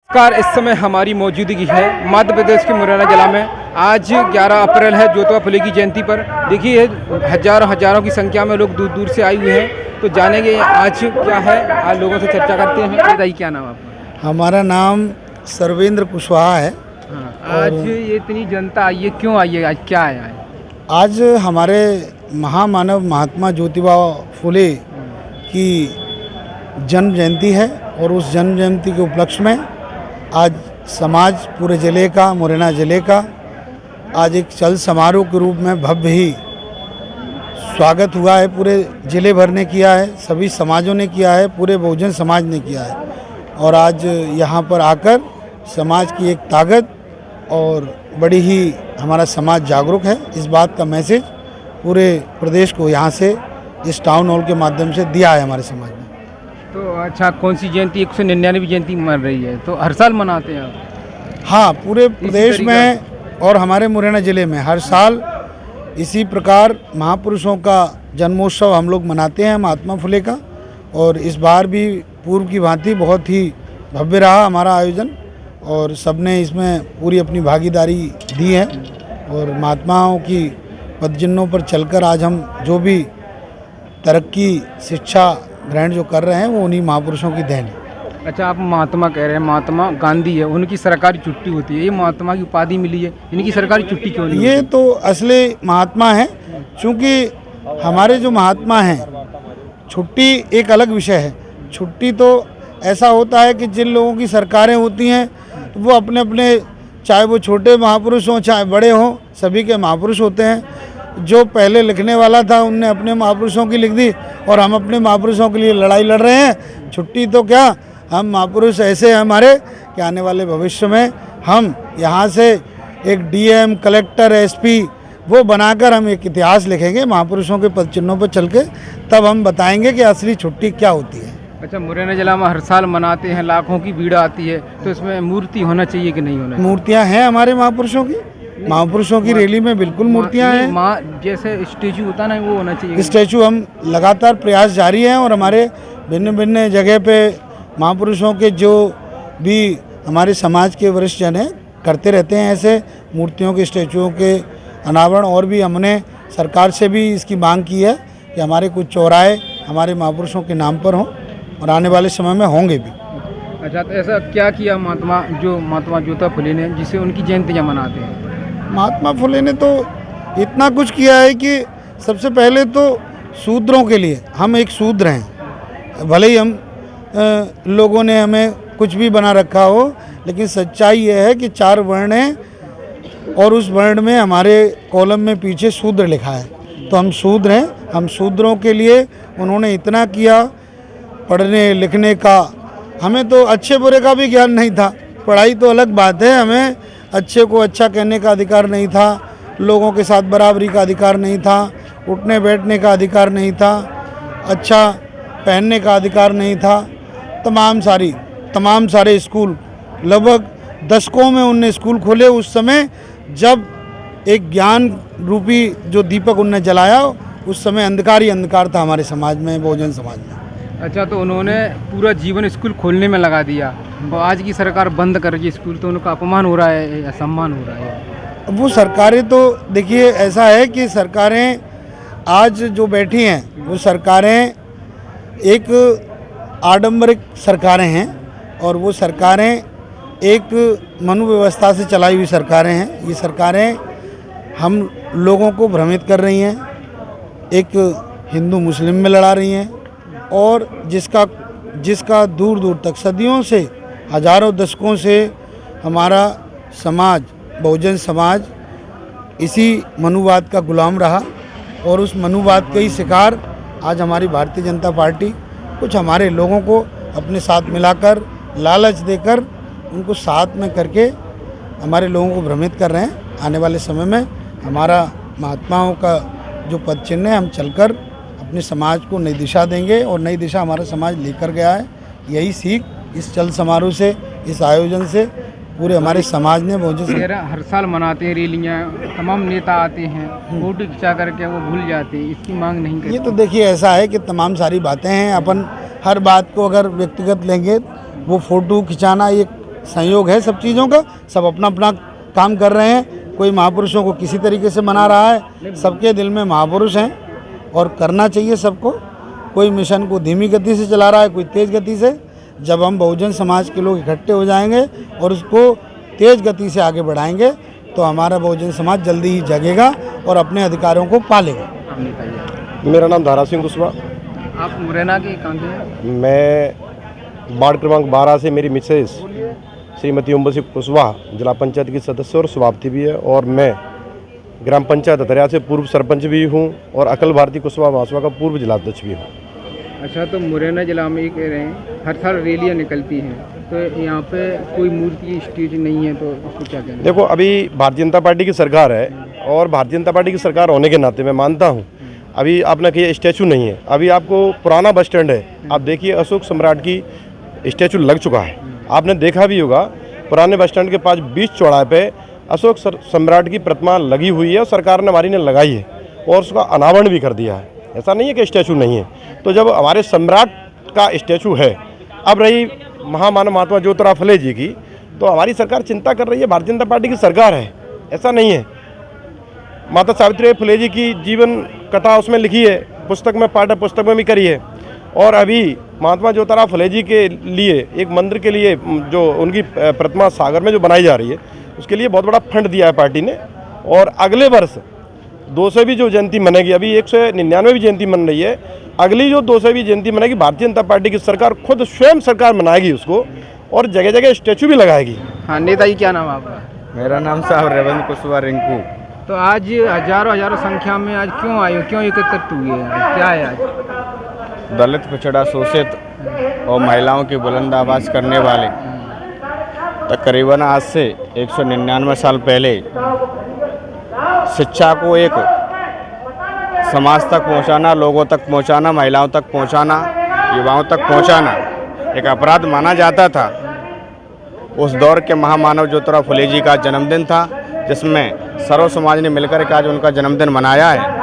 Car इस समय हमारी मौजूदगी है मध्य प्रदेश के मुरैना जिला में। आज 11 अप्रैल है ज्योतिबा फुले की जयंती पर। देखिए हजारों की संख्या में लोग दूर दूर से आए हुए हैं। तो जानेंगे आज क्या है, आज लोगों से चर्चा करते हैं। बताइए क्या नाम आपका? हमारा नाम सर्वेंद्र कुशवाहा है। हाँ, आज ये इतनी जनता आई है, क्यों आई है, आज क्या आया है? आज हमारे महामानव महात्मा ज्योतिबा फुले की जन्म जयंती है और उस जन्म जयंती के उपलक्ष्य में आज समाज पूरे ज़िले का, मुरैना ज़िले का आज एक चल समारोह के रूप में भव्य ही स्वागत हुआ है। पूरे ज़िले भर ने किया है, सभी समाजों ने किया है, पूरे बहुजन समाज ने किया है। और आज यहाँ पर आकर समाज की एक ताकत और बड़ी ही हमारा समाज जागरूक है, इस बात का मैसेज पूरे प्रदेश को यहाँ से इस टाउन हॉल के माध्यम से दिया है हमारे समाज ने। तो अच्छा, कौन सी जयंती? 199वीं जयंती मन रही है, तो हर साल मनाते हैं आप? हाँ, पूरे प्रदेश में और हमारे मुरैना ज़िले में हर साल इसी प्रकार महापुरुषों का जन्मोत्सव हम लोग मनाते हैं, महात्मा फुले का। और इस बार भी पूर्व की भांति बहुत ही भव्य रहा हमारा आयोजन और सबने इसमें पूरी अपनी भागीदारी दी है। और महात्माओं की पदचिन्हों पर चलकर आज हम जो भी तरक्की, शिक्षा ग्रहण जो कर रहे हैं वो उन्हीं महापुरुषों की देन है। अच्छा, आप महात्मा कह रहे हैं, महात्मा गांधी है, उनकी सरकारी छुट्टी होती है, ये महात्मा की उपाधि मिली है, इनकी सरकारी छुट्टी क्यों नहीं? ये तो असली महात्मा है, क्योंकि हमारे जो महात्मा हैं, छुट्टी एक अलग विषय है। छुट्टी तो ऐसा होता है कि जिन लोगों की सरकारें होती हैं तो वो अपने अपने, चाहे वो छोटे महापुरुष हों चाहे बड़े हों, सभी के महापुरुष होते हैं। जो पहले लिखने वाला था उनने अपने महापुरुषों की लिख दी और हम अपने महापुरुषों के लिए लड़ाई लड़ रहे हैं। छुट्टी तो क्या, हम महापुरुष ऐसे हैं हमारे कि आने वाले भविष्य में हम यहाँ से एक डीएम, कलेक्टर, एसपी वो बनाकर हम एक इतिहास लिखेंगे महापुरुषों के पदचिन्हों पर चल के, तब हम बताएंगे कि असली छुट्टी क्या होती है। अच्छा, मुरैना जिला में हर साल मनाते हैं, लाखों की भीड़ आती है, तो इसमें मूर्ति होना चाहिए कि नहीं होना चाहिए? मूर्तियाँ हैं हमारे महापुरुषों की, महापुरुषों की रैली में बिल्कुल मूर्तियाँ हैं। जैसे स्टैचू होता है ना, वो होना चाहिए। स्टैचू हम लगातार प्रयास जारी हैं और हमारे भिन्न भिन्न जगह पे महापुरुषों के जो भी हमारे समाज के वरिष्ठ जन हैं करते रहते हैं ऐसे मूर्तियों के, स्टैचुओं के अनावरण। और भी हमने सरकार से भी इसकी मांग की है कि हमारे कुछ चौराहे हमारे महापुरुषों के नाम पर हों और आने वाले समय में होंगे भी। अच्छा, तो ऐसा क्या किया महात्मा ज्योतिबा फुले ने जिसे उनकी जयंतियाँ मनाते हैं? महात्मा फुले ने तो इतना कुछ किया है कि सबसे पहले तो शूद्रों के लिए, हम एक शूद्र हैं, भले ही हम लोगों ने हमें कुछ भी बना रखा हो, लेकिन सच्चाई यह है कि 4 वर्ण हैं और उस वर्ण में हमारे कॉलम में पीछे शूद्र लिखा है, तो हम शूद्र हैं। हम शूद्रों के लिए उन्होंने इतना किया, पढ़ने लिखने का, हमें तो अच्छे बुरे का भी ज्ञान नहीं था। पढ़ाई तो अलग बात है, हमें अच्छे को अच्छा कहने का अधिकार नहीं था, लोगों के साथ बराबरी का अधिकार नहीं था, उठने बैठने का अधिकार नहीं था, अच्छा पहनने का अधिकार नहीं था। तमाम सारे स्कूल, लगभग दशकों में उनने स्कूल खोले उस समय जब एक ज्ञान रूपी जो दीपक उनने जलाया, उस समय अंधकार ही अंधकार था हमारे समाज में, बहुजन समाज में। अच्छा, तो उन्होंने पूरा जीवन स्कूल खोलने में लगा दिया और आज की सरकार बंद कर रही है स्कूल, तो उनका अपमान हो रहा है या सम्मान हो रहा है? वो सरकारें तो देखिए ऐसा है कि सरकारें आज जो बैठी हैं वो सरकारें एक आडंबरिक सरकारें हैं और वो सरकारें एक मनोव्यवस्था से चलाई हुई सरकारें हैं। ये सरकारें हम लोगों को भ्रमित कर रही हैं, एक हिंदू मुस्लिम में लड़ा रही हैं और जिसका दूर दूर तक सदियों से, हजारों दशकों से हमारा समाज, बहुजन समाज इसी मनुवाद का गुलाम रहा और उस मनुवाद के ही शिकार आज हमारी भारतीय जनता पार्टी कुछ हमारे लोगों को अपने साथ मिलाकर, लालच देकर, उनको साथ में करके हमारे लोगों को भ्रमित कर रहे हैं। आने वाले समय में हमारा महात्माओं का जो पद चिन्ह है, हम चलकर अपने समाज को नई दिशा देंगे और नई दिशा हमारा समाज लेकर गया है। यही सीख इस चल समारोह से, इस आयोजन से पूरे हमारे समाज ने हर साल मनाते हैं रैलियाँ, तमाम नेता आते हैं, फोटो खिंचा करके वो भूल जाते हैं, इसकी मांग नहीं करते। ये तो देखिए ऐसा है कि तमाम सारी बातें हैं, अपन हर बात को अगर व्यक्तिगत लेंगे, वो फ़ोटो खिंचाना ये संयोग है सब चीज़ों का, सब अपना अपना काम कर रहे हैं। कोई महापुरुषों को किसी तरीके से मना रहा है, सबके दिल में महापुरुष हैं और करना चाहिए सबको। कोई मिशन को धीमी गति से चला रहा है, कोई तेज़ गति से। जब हम बहुजन समाज के लोग इकट्ठे हो जाएंगे और उसको तेज़ गति से आगे बढ़ाएंगे तो हमारा बहुजन समाज जल्दी ही जगेगा और अपने अधिकारों को पालेगा। मेरा नाम धारा सिंह कुशवाहा। आप मुरैना के कहाँ के हैं? मैं वार्ड क्रमांक 12 से मेरी मिसेज श्रीमती उम्बसी कुशवाहा जिला पंचायत की सदस्य और सभापति भी है, और मैं ग्राम पंचायत अतरिया से पूर्व सरपंच भी हूँ और अखिल भारतीय कुशवाहा महासभा का पूर्व जिलाध्यक्ष भी हूँ। अच्छा, तो मुरैना जिला में ही कह रहे हैं हर साल रैलियाँ निकलती हैं, तो यहाँ पे कोई मूर्ति स्टेज नहीं है, तो उसको क्या कहना? देखो, अभी भारतीय जनता पार्टी की सरकार है और भारतीय जनता पार्टी की सरकार होने के नाते मैं मानता हूँ अभी आपने कही स्टैचू नहीं है। अभी आपको पुराना बस स्टैंड है, आप देखिए अशोक सम्राट की स्टैचू लग चुका है। आपने देखा भी होगा पुराने बस स्टैंड के पास बीच चौराहे पे अशोक सम्राट की प्रतिमा लगी हुई है और सरकार ने हमारी ने लगाई है और उसका अनावरण भी कर दिया है। ऐसा नहीं है कि स्टैचू नहीं है। तो जब हमारे सम्राट का स्टैचू है, अब रही महामानव महात्मा ज्योतिराव फुले जी की, तो हमारी सरकार चिंता कर रही है, भारतीय जनता पार्टी की सरकार है, ऐसा नहीं है। माता सावित्रीबाई फुले जी की जीवन कथा उसमें लिखी है, पुस्तक में पाठ्य पुस्तक में भी करी है। और अभी महात्मा ज्योतिराव फुले जी के लिए एक मंदिर के लिए जो उनकी प्रतिमा सागर में जो बनाई जा रही है, उसके लिए बहुत बड़ा फंड दिया है पार्टी ने। और अगले वर्ष 200वीं जो जयंती मनेगी, अभी 199वीं जयंती मन रही है, अगली जो 200वीं जयंती मनेगी भारतीय जनता पार्टी की सरकार खुद स्वयं सरकार मनाएगी उसको और जगह जगह स्टैचू भी लगाएगी। हाँ, नेताजी क्या नाम है आपका? मेरा नाम साहब रेवंत कुशवाहा रिंकू। तो आज हजारों संख्या में आज क्यों आए हो, क्यों एकत्रित हुए हैं, क्या है आज? दलित, पिछड़ा, शोषित और महिलाओं की बुलंद आवाज़ करने वाले तकरीबन आज से 199 साल पहले शिक्षा को एक समाज तक पहुंचाना, लोगों तक पहुंचाना, महिलाओं तक पहुंचाना, युवाओं तक पहुंचाना एक अपराध माना जाता था। उस दौर के महामानव ज्योतिराव फुले जी का जन्मदिन था, जिसमें सर्व समाज ने मिलकर के आज उनका जन्मदिन मनाया है।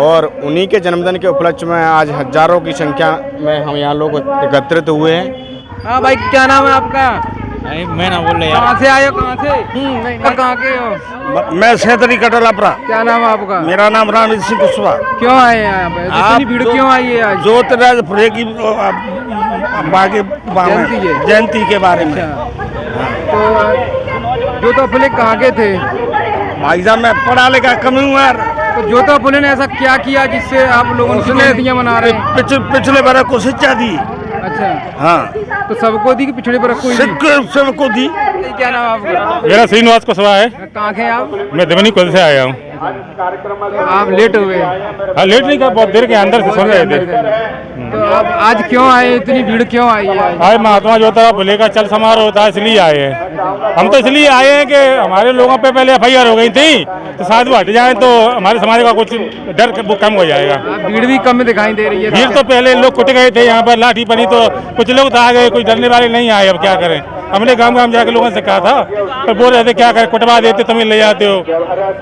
और उन्हीं के जन्मदिन के उपलक्ष्य में आज हजारों की संख्या में हम यहाँ लोग एकत्रित हुए हैं। हाँ भाई, क्या नाम है आपका? मैं ना बोल रहे कहाँ से आए हो, कहाँ से? कहाँ के हो? मैं सेतरी कटलापुरा। क्या नाम है आपका? मेरा नाम रणजीत सिंह कुशवाहा। क्यों आए हैं यहाँ पे? इतनी भीड़ क्यों आई है आज? ज्योतिराव फुले की जयंती के बारे में। तो ज्योतिराव फुले कहाँ के थे? भाई साहब, मैं पढ़ा लिखा कम हूँ यार। तो ज्योतिराव फुले ने ऐसा क्या किया जिससे आप लोग उनकी जयंतियाँ मना रहे हैं? पिछले बार को शिक्षा दी। अच्छा, हाँ, तो सबको दी कि पिछड़े पर कोई दी? सबको दी। क्या नाम है आपका? मेरा श्रीनिवास कुशवाहा है। कहाँ के आप? मैं देवनी कुल से आया हूँ। तो आप लेट हुए? हाँ, लेट नहीं, बहुत देर के अंदर से सुन रहे थे। तो आप आज क्यों आए, इतनी भीड़ क्यों आई है आज? आज महात्मा ज्योतिराव फुले का चल समारोह होता है, इसलिए आए हैं। हम तो इसलिए आए हैं कि हमारे लोगों पे पहले FIR हो गई थी, तो साथ में हट जाए तो हमारे समाज का कुछ डर वो कम हो जाएगा। भीड़ भी कम दिखाई दे रही है। भीड़ तो पहले लोग कुट गए थे यहाँ पर, लाठी पड़ी तो कुछ लोग तो आ गए, कुछ डरने वाले नहीं आए। अब क्या करें, हमने गांव जाके लोगों से कहा था, पर बोल रहे थे क्या करें, कुटवा देते तुम ले जाते हो।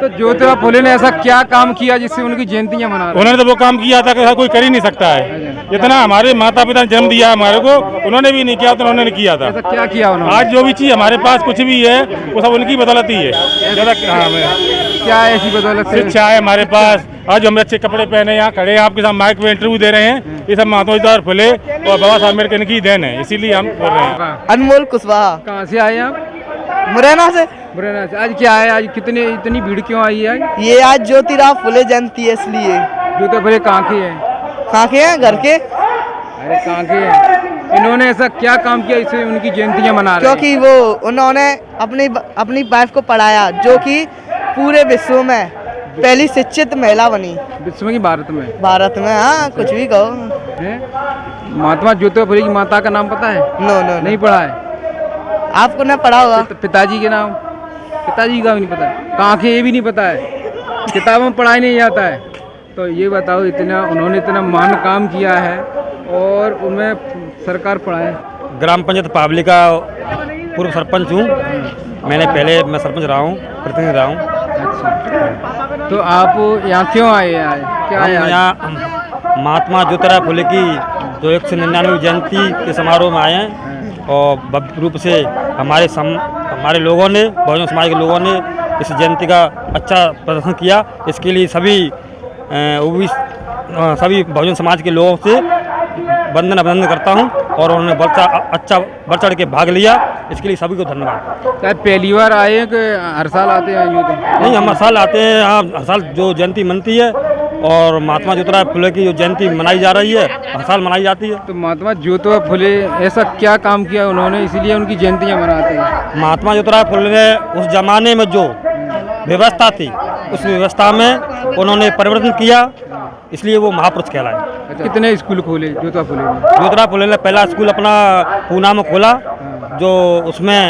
तो ज्योतिराव फुले ने ऐसा क्या काम किया जिससे उनकी जयंतियाँ मना रहे हैं? उन्होंने तो वो काम किया था कि कोई कर ही नहीं सकता है। जितना हमारे माता पिता ने जन्म दिया हमारे को, उन्होंने भी नहीं किया तो उन्होंने किया था। ऐसा क्या किया उन्होंने? आज जो भी चीज़ हमारे पास कुछ भी है वो सब उनकी बदौलत ही है। क्या है ऐसी बदौलत से? शिक्षा है हमारे पास, आज हम अच्छे कपड़े पहने यहाँ खड़े हैं, आपके साथ माइक पे इंटरव्यू दे रहे हैं, ये सब महात्मा ज्योतिराव फुले और बाबा साहब अम्बेडकर की देन है, इसीलिए हम बोल रहे हैं। अनमोल कुशवाहा। कहाँ से आए आप? मुरैना से। मुरैना से। आज क्या है, आज इतनी भीड़ क्यों आई है? ये आज ज्योतिराव फुले जयंती है, इसलिए। ज्योतिराव फुले कहाँ के हैं? कहाँ के हैं? घर के। अरे कहाँ के हैं? इन्होंने ऐसा क्या काम किया इससे उनकी जयंतियाँ मना रहे हैं? क्योंकि वो उन्होंने अपनी वाइफ को पढ़ाया, जो कि पूरे विश्व में पहली शिक्षित महिला बनी। विश्व में कि भारत में? भारत में, हाँ, कुछ भी कहो। महात्मा ज्योतिराव फुले की माता का नाम पता है? नो, नहीं पढ़ा है? आपको ना पढ़ा होगा। पिताजी के नाम? पिताजी का भी नहीं पता है? कहाँ के, ये भी नहीं पता है? किताबों में पढ़ाई नहीं जाता है? तो ये बताओ, उन्होंने इतना महान काम किया है और उनमें सरकार पढ़ाए। ग्राम पंचायत पावली का पूर्व सरपंच हूँ। मैं सरपंच रहा हूँ, प्रतिनिधि रहा हूँ। अच्छा, तो आप यहाँ क्यों आए हैं? क्या है यहाँ महात्मा ज्योतिराव फुले की जो 199वीं जयंती के समारोह में आए हैं और भव्य रूप से हमारे लोगों ने, बहुजन समाज के लोगों ने इस जयंती का अच्छा प्रदर्शन किया। इसके लिए सभी बहुजन समाज के लोगों से अभिनंदन करता हूं और उन्होंने बढ़ चढ़ के भाग लिया। इसके लिए सभी को धन्यवाद। क्या पहली बार आए हैं कि हर साल आते हैं यूँ? नहीं, हम हर साल आते हैं यहाँ। हर साल जो जयंती मनती है और महात्मा ज्योतिराव फुले की जो जयंती मनाई जा रही है, हर साल मनाई जाती है। तो महात्मा ज्योतिबा फुले ऐसा क्या काम किया उन्होंने, इसीलिए उनकी जयंतियाँ मनाते हैं? महात्मा ज्योतिराव फुले ने उस जमाने में जो व्यवस्था थी, उस व्यवस्था में उन्होंने परिवर्तन किया, इसलिए वो महापुरुष कहलाए। अच्छा, कितने स्कूल खोले ज्योतिबा फुले ने? ज्योतिराव फुले ने पहला स्कूल अपना पूना में खोला, जो उसमें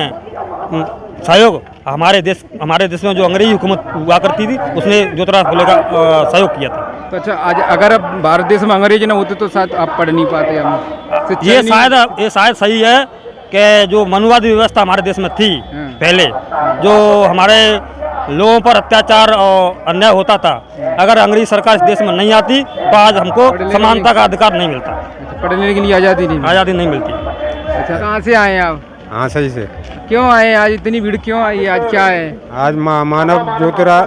सहयोग हमारे देश में जो अंग्रेजी हुकूमत हुआ करती थी, उसने ज्योतिराव फुले का सहयोग किया था। तो अच्छा, आज अगर अब भारत देश में अंग्रेज ना होते तो शायद आप पढ़ नहीं पाते। हम ये शायद सही है कि जो मनुवादी व्यवस्था हमारे देश में थी पहले, जो हमारे लोगों पर अत्याचार और अन्याय होता था, अगर अंग्रेजी सरकार इस देश में नहीं आती तो आज हमको समानता का अधिकार नहीं मिलता। पढ़ने के लिए आज़ादी नहीं मिलती। अच्छा, कहाँ से आए हैं आप? हाँ, सही से। क्यों आए आज? इतनी भीड़ क्यों आई है? आज क्या है? आज मानव ज्योतिराव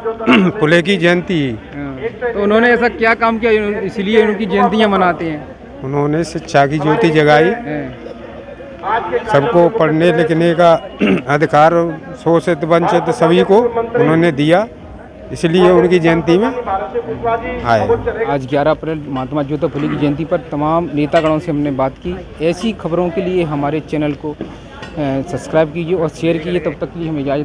फुले की जयंती। तो उन्होंने ऐसा क्या काम किया इसलिए उनकी जयंतियाँ मनाते हैं? उन्होंने शिक्षा की ज्योति जगाई, सबको पढ़ने लिखने का अधिकार शोषित वंचित सभी को उन्होंने दिया, इसलिए उनकी जयंती में आए। आज 11 अप्रैल महात्मा ज्योतिबा फुले की जयंती पर तमाम नेतागणों से हमने बात की। ऐसी खबरों के लिए हमारे चैनल को सब्सक्राइब कीजिए और शेयर कीजिए। तब तक के लिए हमें इजाज़त।